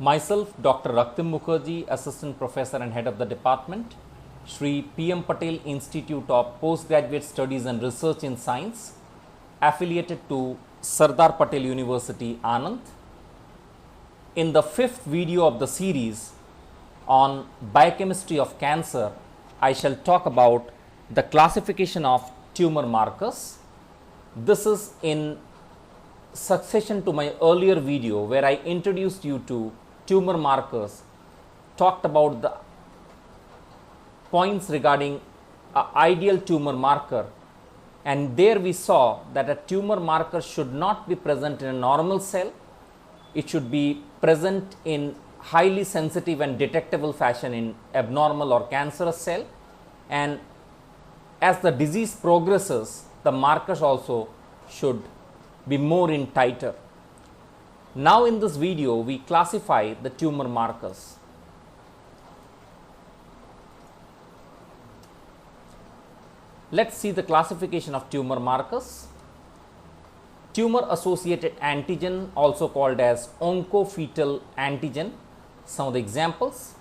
Myself, Dr. Raktim Mukherjee, Assistant Professor and Head of the Department, Shri P.M. Patel Institute of Postgraduate Studies and Research in Science, affiliated to Sardar Patel University, Anand. In the fifth video of the series on biochemistry of cancer, I shall talk about the classification of tumor markers. This is in succession to my earlier video where I introduced you to tumor markers, talked about the points regarding an ideal tumor marker, and there we saw that a tumor marker should not be present in a normal cell. It should be present in highly sensitive and detectable fashion in abnormal or cancerous cell, and as the disease progresses, the markers also should be more in titer. Now in this video we classify the tumor markers. Let's see the classification of tumor markers. Tumor associated antigen, also called as oncofetal antigen. Some of the examples: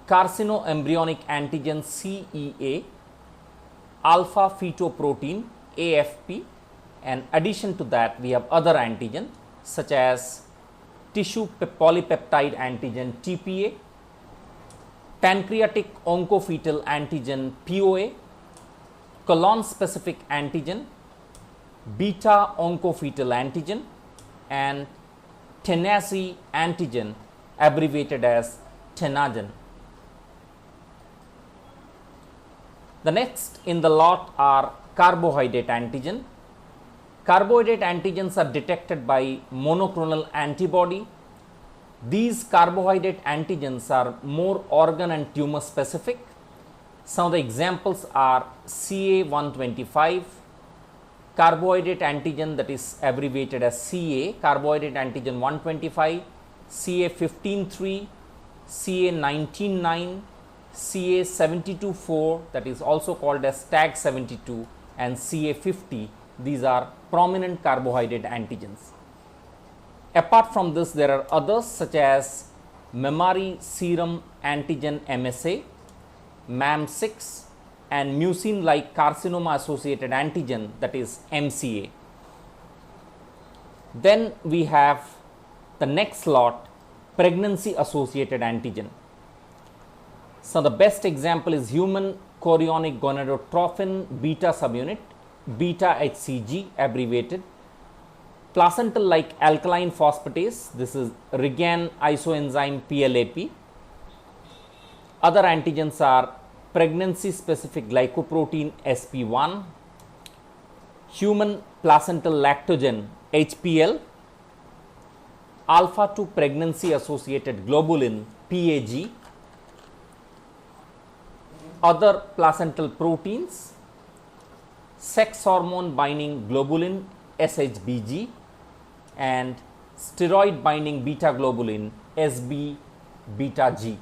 carcinoembryonic antigen CEA, alpha fetoprotein AFP, and addition to that we have other antigen such as tissue polypeptide antigen TPA, pancreatic oncofetal antigen POA, colon specific antigen, beta oncofetal antigen, and tenazi antigen, abbreviated as tenagen. The next in the lot are carbohydrate antigen. Carbohydrate antigens are detected by monoclonal antibody. These carbohydrate antigens are more organ and tumor specific. Some of the examples are CA125, carbohydrate antigen that is abbreviated as CA, carbohydrate antigen 125, CA15-3, CA19-9, CA72-4 that is also called as TAG72, and CA50. These are prominent carbohydrate antigens. Apart from this, there are others such as mammary serum antigen MSA, MAM6, and mucin like carcinoma associated antigen that is MCA. Then we have the next lot, pregnancy associated antigen. So the best example is human chorionic gonadotrophin beta subunit, beta HCG abbreviated, placental like alkaline phosphatase, this is Regan isoenzyme PLAP. Other antigens are pregnancy specific glycoprotein SP1, human placental lactogen HPL, alpha 2 pregnancy associated globulin PAG, other placental proteins, sex hormone binding globulin SHBG, and steroid binding beta globulin SB beta G.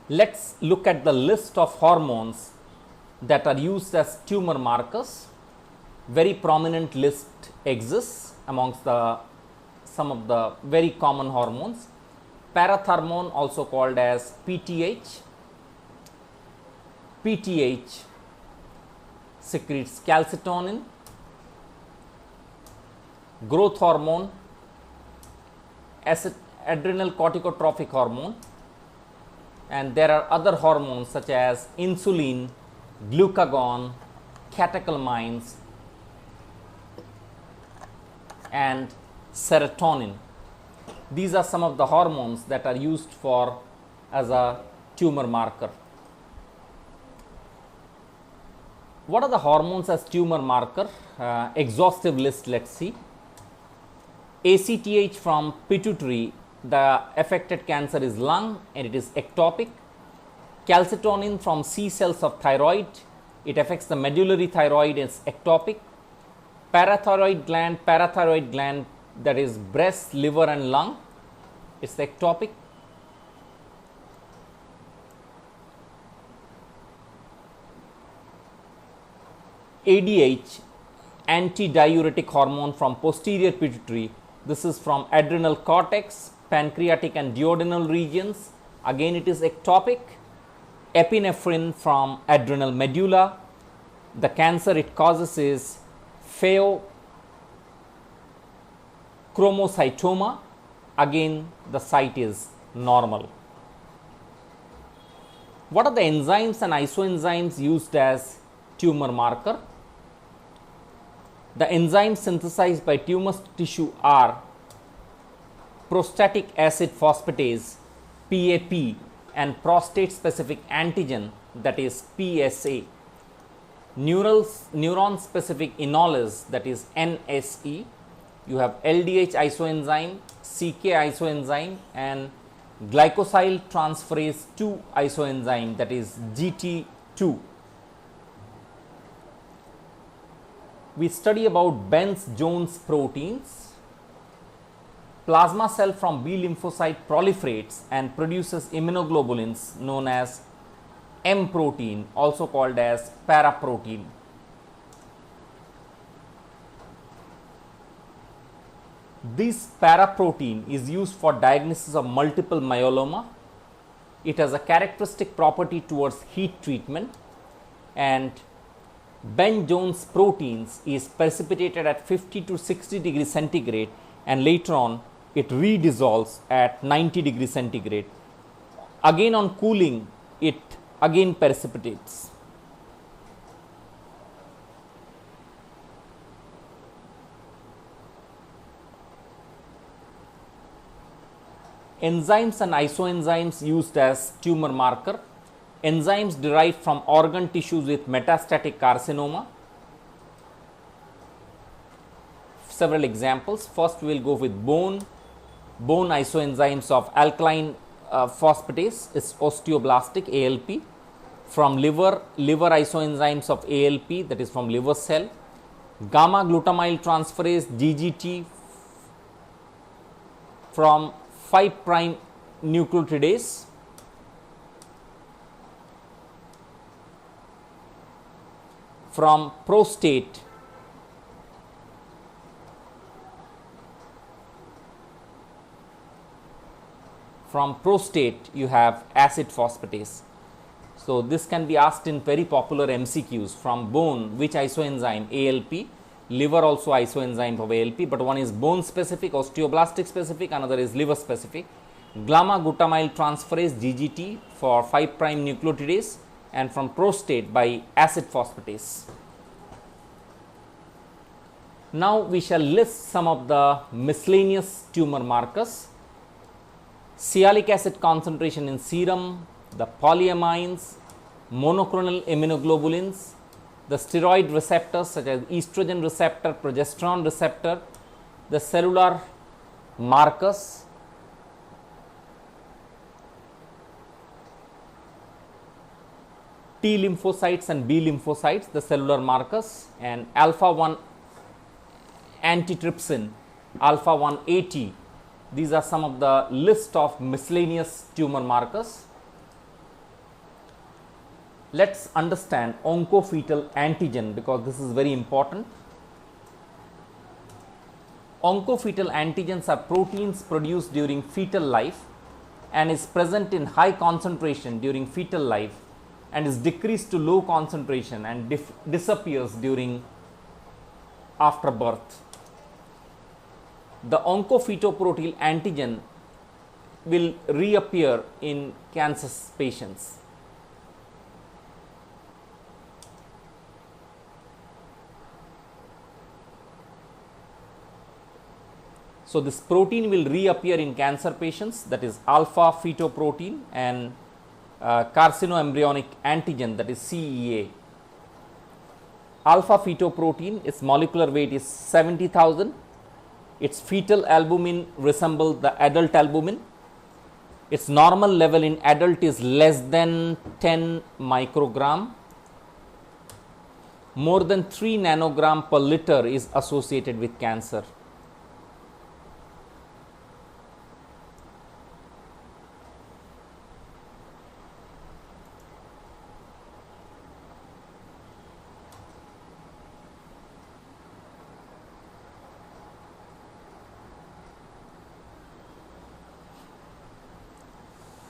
Let's look at the list of hormones that are used as tumor markers. Very prominent list exists amongst some of the very common hormones. Parathormone, also called as PTH. PTH secretes calcitonin. Growth hormone, adrenal corticotrophic hormone, and there are other hormones such as insulin, glucagon, catecholamines, and serotonin. These are some of the hormones that are used for as a tumor marker. What are the hormones as tumor marker? Exhaustive list, let's see. ACTH from pituitary, the affected cancer is lung and it is ectopic. Calcitonin from C cells of thyroid, it affects the medullary thyroid, is ectopic. Parathyroid gland that is breast, liver and lung, it's ectopic. ADH, antidiuretic hormone from posterior pituitary. This is from adrenal cortex, pancreatic and duodenal regions. Again it is ectopic. Epinephrine from adrenal medulla. The cancer it causes is pheochromocytoma. Again the site is normal. What are the enzymes and isoenzymes used as tumor marker? The enzymes synthesized by tumor tissue are prostatic acid phosphatase PAP and prostate specific antigen, that is PSA, neuron specific enolase, that is NSE. You have LDH isoenzyme, CK isoenzyme and glycosyl transferase 2 isoenzyme, that is GT2. We study about Bence-Jones proteins. Plasma cell from B lymphocyte proliferates and produces immunoglobulins known as M protein, also called as paraprotein. This paraprotein is used for diagnosis of multiple myeloma. It has a characteristic property towards heat treatment, and Bence-Jones proteins is precipitated at 50 to 60 degrees centigrade and later on it redissolves at 90 degrees centigrade. Again on cooling it again precipitates. Enzymes and isoenzymes used as tumor marker. Enzymes derived from organ tissues with metastatic carcinoma. Several examples. First we will go with bone isoenzymes of alkaline phosphatase is osteoblastic ALP. From liver isoenzymes of ALP, that is from liver cell. Gamma glutamyl transferase GGT from 5' nucleotidase. From prostate you have acid phosphatase. So, this can be asked in very popular MCQs. From bone, which isoenzyme? ALP. Liver also isoenzyme of ALP, but one is bone specific, osteoblastic specific, another is liver specific. Gamma glutamyl transferase GGT for 5' nucleotidase, and from prostate by acid phosphatase. Now we shall list some of the miscellaneous tumor markers. Sialic acid concentration in serum, the polyamines, monoclonal immunoglobulins, the steroid receptors such as estrogen receptor, progesterone receptor, the cellular markers, T lymphocytes and B lymphocytes, the cellular markers, and alpha 1 antitrypsin, alpha 1 AT. These are some of the list of miscellaneous tumor markers. Let us understand oncofetal antigen, because this is very important. Oncofetal antigens are proteins produced during fetal life and is present in high concentration during fetal life and is decreased to low concentration and disappears during after birth. The oncofetoprotein antigen will reappear in cancer patients. So, this protein will reappear in cancer patients, that is alpha fetoprotein and carcinoembryonic antigen, that is CEA. Alpha fetoprotein, its molecular weight is 70,000. Its fetal albumin resembles the adult albumin. Its normal level in adult is less than 10 microgram. More than 3 nanogram per liter is associated with cancer.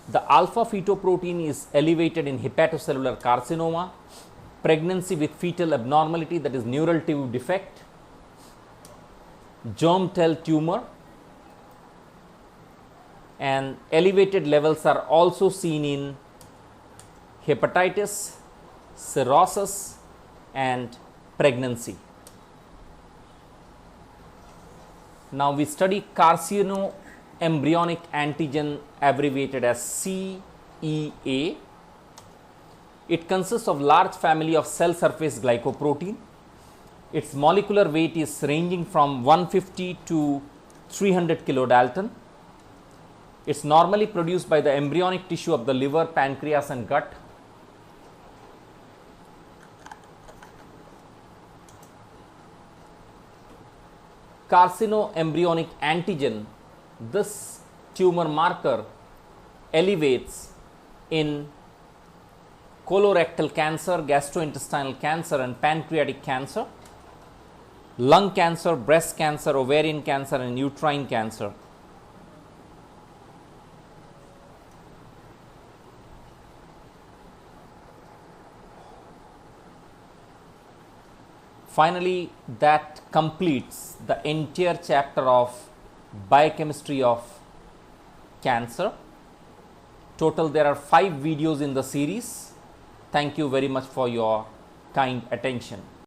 The alpha fetoprotein is elevated in hepatocellular carcinoma, pregnancy with fetal abnormality, that is neural tube defect, germ cell tumor, and elevated levels are also seen in hepatitis, cirrhosis, and pregnancy. Now we study carcinoembryonic antigen, abbreviated as CEA. It consists of large family of cell surface glycoprotein. Its molecular weight is ranging from 150 to 300 kilodalton. It's normally produced by the embryonic tissue of the liver, pancreas, and gut. Carcinoembryonic antigen, this tumor marker elevates in colorectal cancer, gastrointestinal cancer, and pancreatic cancer, lung cancer, breast cancer, ovarian cancer, and uterine cancer. Finally, that completes the entire chapter of biochemistry of cancer. Total, there are 5 videos in the series. Thank you very much for your kind attention.